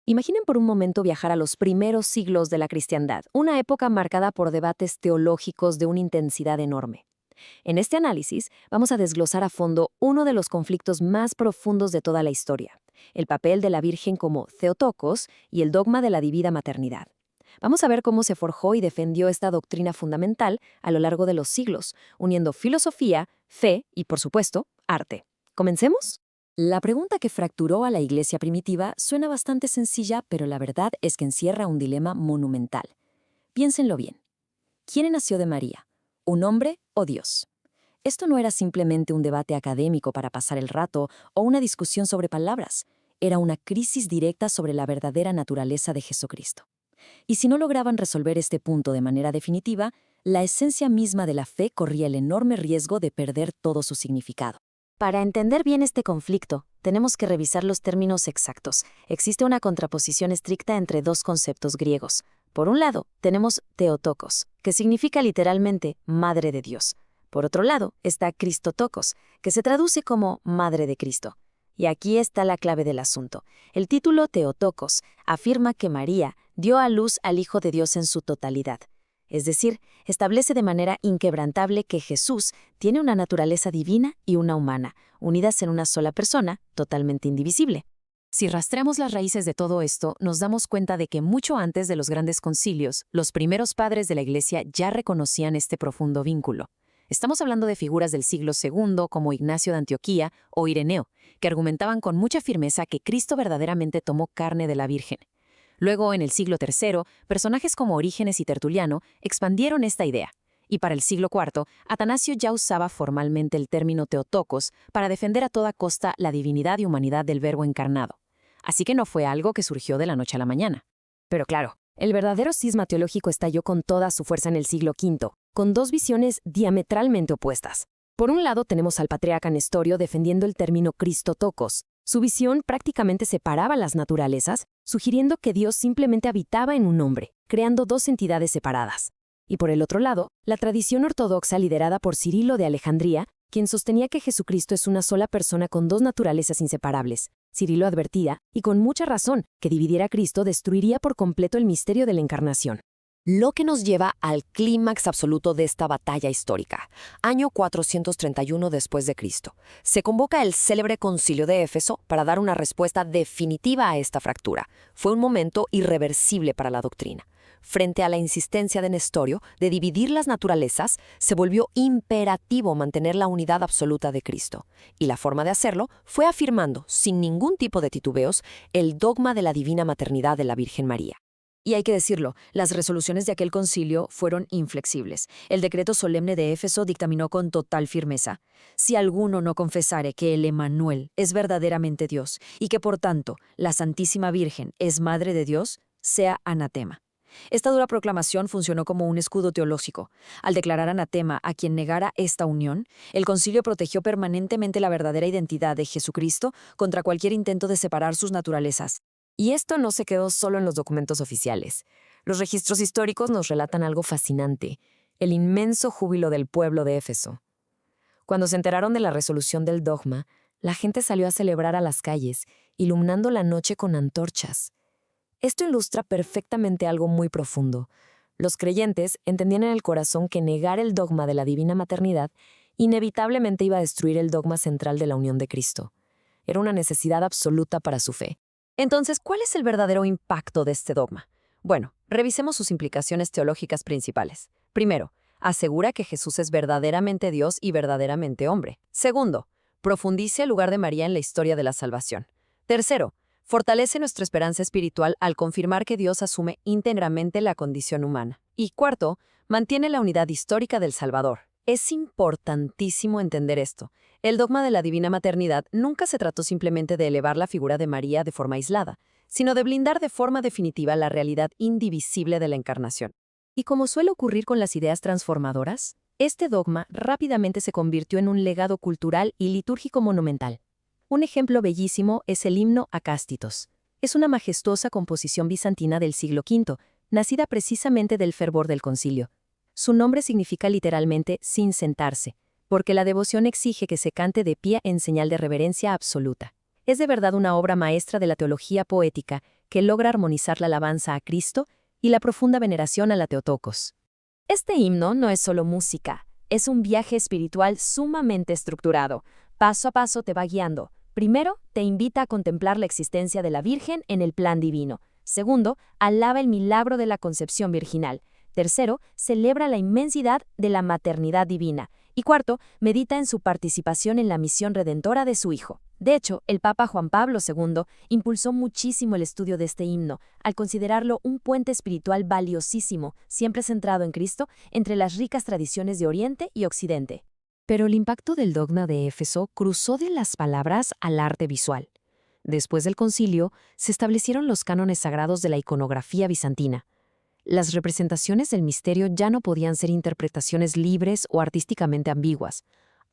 Imaginen por un momento viajar a los primeros siglos de la cristiandad, una época marcada por debates teológicos de una intensidad enorme. En este análisis vamos a desglosar a fondo uno de los conflictos más profundos de toda la historia, el papel de la Virgen como Theotokos y el dogma de la divina maternidad. Vamos a ver cómo se forjó y defendió esta doctrina fundamental a lo largo de los siglos, uniendo filosofía, fe y, por supuesto, arte. ¿Comencemos? La pregunta que fracturó a la iglesia primitiva suena bastante sencilla, pero la verdad es que encierra un dilema monumental. Piénsenlo bien. ¿Quién nació de María? ¿Un hombre o Dios? Esto no era simplemente un debate académico para pasar el rato o una discusión sobre palabras. Era una crisis directa sobre la verdadera naturaleza de Jesucristo. Y si no lograban resolver este punto de manera definitiva, la esencia misma de la fe corría el enorme riesgo de perder todo su significado. Para entender bien este conflicto, tenemos que revisar los términos exactos. Existe una contraposición estricta entre dos conceptos griegos. Por un lado, tenemos Theotokos, que significa literalmente Madre de Dios. Por otro lado, está Christotokos, que se traduce como Madre de Cristo. Y aquí está la clave del asunto. El título Theotokos afirma que María dio a luz al Hijo de Dios en su totalidad. Es decir, establece de manera inquebrantable que Jesús tiene una naturaleza divina y una humana, unidas en una sola persona, totalmente indivisible. Si rastreamos las raíces de todo esto, nos damos cuenta de que mucho antes de los grandes concilios, los primeros padres de la Iglesia ya reconocían este profundo vínculo. Estamos hablando de figuras del siglo II como Ignacio de Antioquía o Ireneo, que argumentaban con mucha firmeza que Cristo verdaderamente tomó carne de la Virgen. Luego, en el siglo III, personajes como Orígenes y Tertuliano expandieron esta idea. Y para el siglo IV, Atanasio ya usaba formalmente el término Theotokos para defender a toda costa la divinidad y humanidad del Verbo encarnado. Así que no fue algo que surgió de la noche a la mañana. Pero claro, el verdadero cisma teológico estalló con toda su fuerza en el siglo V, con dos visiones diametralmente opuestas. Por un lado tenemos al patriarca Nestorio defendiendo el término Christotokos. Su visión prácticamente separaba las naturalezas, sugiriendo que Dios simplemente habitaba en un hombre, creando dos entidades separadas. Y por el otro lado, la tradición ortodoxa liderada por Cirilo de Alejandría, quien sostenía que Jesucristo es una sola persona con dos naturalezas inseparables. Cirilo advertía, y con mucha razón, que dividir a Cristo destruiría por completo el misterio de la encarnación. Lo que nos lleva al clímax absoluto de esta batalla histórica. Año 431 después de Cristo. Se convoca el célebre concilio de Éfeso para dar una respuesta definitiva a esta fractura. Fue un momento irreversible para la doctrina. Frente a la insistencia de Nestorio de dividir las naturalezas, se volvió imperativo mantener la unidad absoluta de Cristo. Y la forma de hacerlo fue afirmando, sin ningún tipo de titubeos, el dogma de la divina maternidad de la Virgen María. Y hay que decirlo, las resoluciones de aquel concilio fueron inflexibles. El decreto solemne de Éfeso dictaminó con total firmeza: si alguno no confesare que el Emmanuel es verdaderamente Dios y que por tanto la Santísima Virgen es Madre de Dios, sea anatema. Esta dura proclamación funcionó como un escudo teológico. Al declarar anatema a quien negara esta unión, el concilio protegió permanentemente la verdadera identidad de Jesucristo contra cualquier intento de separar sus naturalezas. Y esto no se quedó solo en los documentos oficiales. Los registros históricos nos relatan algo fascinante: el inmenso júbilo del pueblo de Éfeso. Cuando se enteraron de la resolución del dogma, la gente salió a celebrar a las calles, iluminando la noche con antorchas. Esto ilustra perfectamente algo muy profundo. Los creyentes entendían en el corazón que negar el dogma de la divina maternidad inevitablemente iba a destruir el dogma central de la unión de Cristo. Era una necesidad absoluta para su fe. Entonces, ¿cuál es el verdadero impacto de este dogma? Bueno, revisemos sus implicaciones teológicas principales. Primero, asegura que Jesús es verdaderamente Dios y verdaderamente hombre. Segundo, profundice el lugar de María en la historia de la salvación. Tercero, fortalece nuestra esperanza espiritual al confirmar que Dios asume íntegramente la condición humana. Y cuarto, mantiene la unidad histórica del Salvador. Es importantísimo entender esto. El dogma de la divina maternidad nunca se trató simplemente de elevar la figura de María de forma aislada, sino de blindar de forma definitiva la realidad indivisible de la encarnación. Y como suele ocurrir con las ideas transformadoras, este dogma rápidamente se convirtió en un legado cultural y litúrgico monumental. Un ejemplo bellísimo es el himno Acástitos. Es una majestuosa composición bizantina del siglo V, nacida precisamente del fervor del concilio. Su nombre significa literalmente sin sentarse, porque la devoción exige que se cante de pie en señal de reverencia absoluta. Es de verdad una obra maestra de la teología poética que logra armonizar la alabanza a Cristo y la profunda veneración a la Theotokos. Este himno no es solo música, es un viaje espiritual sumamente estructurado. Paso a paso te va guiando. Primero, te invita a contemplar la existencia de la Virgen en el plan divino. Segundo, alaba el milagro de la concepción virginal. Tercero, celebra la inmensidad de la maternidad divina. Y cuarto, medita en su participación en la misión redentora de su Hijo. De hecho, el Papa Juan Pablo II impulsó muchísimo el estudio de este himno, al considerarlo un puente espiritual valiosísimo, siempre centrado en Cristo, entre las ricas tradiciones de Oriente y Occidente. Pero el impacto del dogma de Éfeso cruzó de las palabras al arte visual. Después del concilio, se establecieron los cánones sagrados de la iconografía bizantina. Las representaciones del misterio ya no podían ser interpretaciones libres o artísticamente ambiguas.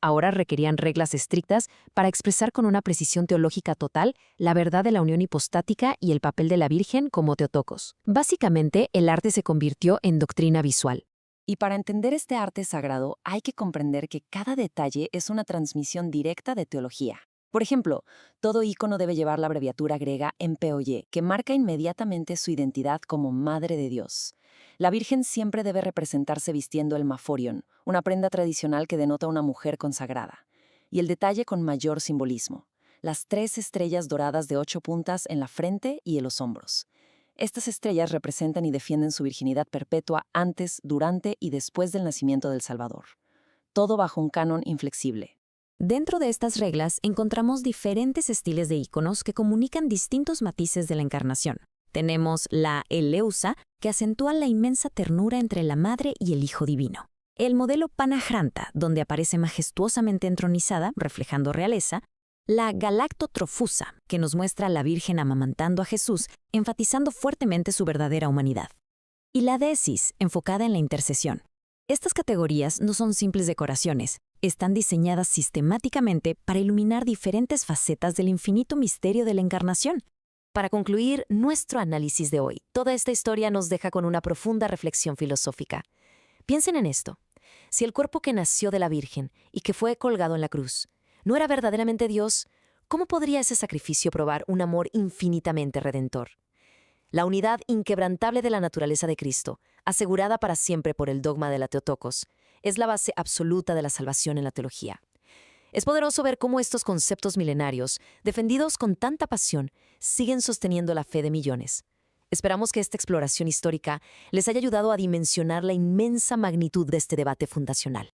Ahora requerían reglas estrictas para expresar con una precisión teológica total la verdad de la unión hipostática y el papel de la Virgen como Theotokos. Básicamente, el arte se convirtió en doctrina visual. Y para entender este arte sagrado hay que comprender que cada detalle es una transmisión directa de teología. Por ejemplo, todo ícono debe llevar la abreviatura griega MPOY, que marca inmediatamente su identidad como Madre de Dios. La Virgen siempre debe representarse vistiendo el maforion, una prenda tradicional que denota una mujer consagrada. Y el detalle con mayor simbolismo: las 3 estrellas doradas de 8 puntas en la frente y en los hombros. Estas estrellas representan y defienden su virginidad perpetua antes, durante y después del nacimiento del Salvador. Todo bajo un canon inflexible. Dentro de estas reglas encontramos diferentes estilos de íconos que comunican distintos matices de la encarnación. Tenemos la Eleusa, que acentúa la inmensa ternura entre la Madre y el Hijo Divino. El modelo Panagranta, donde aparece majestuosamente entronizada, reflejando realeza. La Galactotrofusa, que nos muestra a la Virgen amamantando a Jesús, enfatizando fuertemente su verdadera humanidad. Y la Decis, enfocada en la intercesión. Estas categorías no son simples decoraciones, están diseñadas sistemáticamente para iluminar diferentes facetas del infinito misterio de la encarnación. Para concluir nuestro análisis de hoy, toda esta historia nos deja con una profunda reflexión filosófica. Piensen en esto. Si el cuerpo que nació de la Virgen y que fue colgado en la cruz no era verdaderamente Dios, ¿cómo podría ese sacrificio probar un amor infinitamente redentor? La unidad inquebrantable de la naturaleza de Cristo, asegurada para siempre por el dogma de la Theotokos, es la base absoluta de la salvación en la teología. Es poderoso ver cómo estos conceptos milenarios, defendidos con tanta pasión, siguen sosteniendo la fe de millones. Esperamos que esta exploración histórica les haya ayudado a dimensionar la inmensa magnitud de este debate fundacional.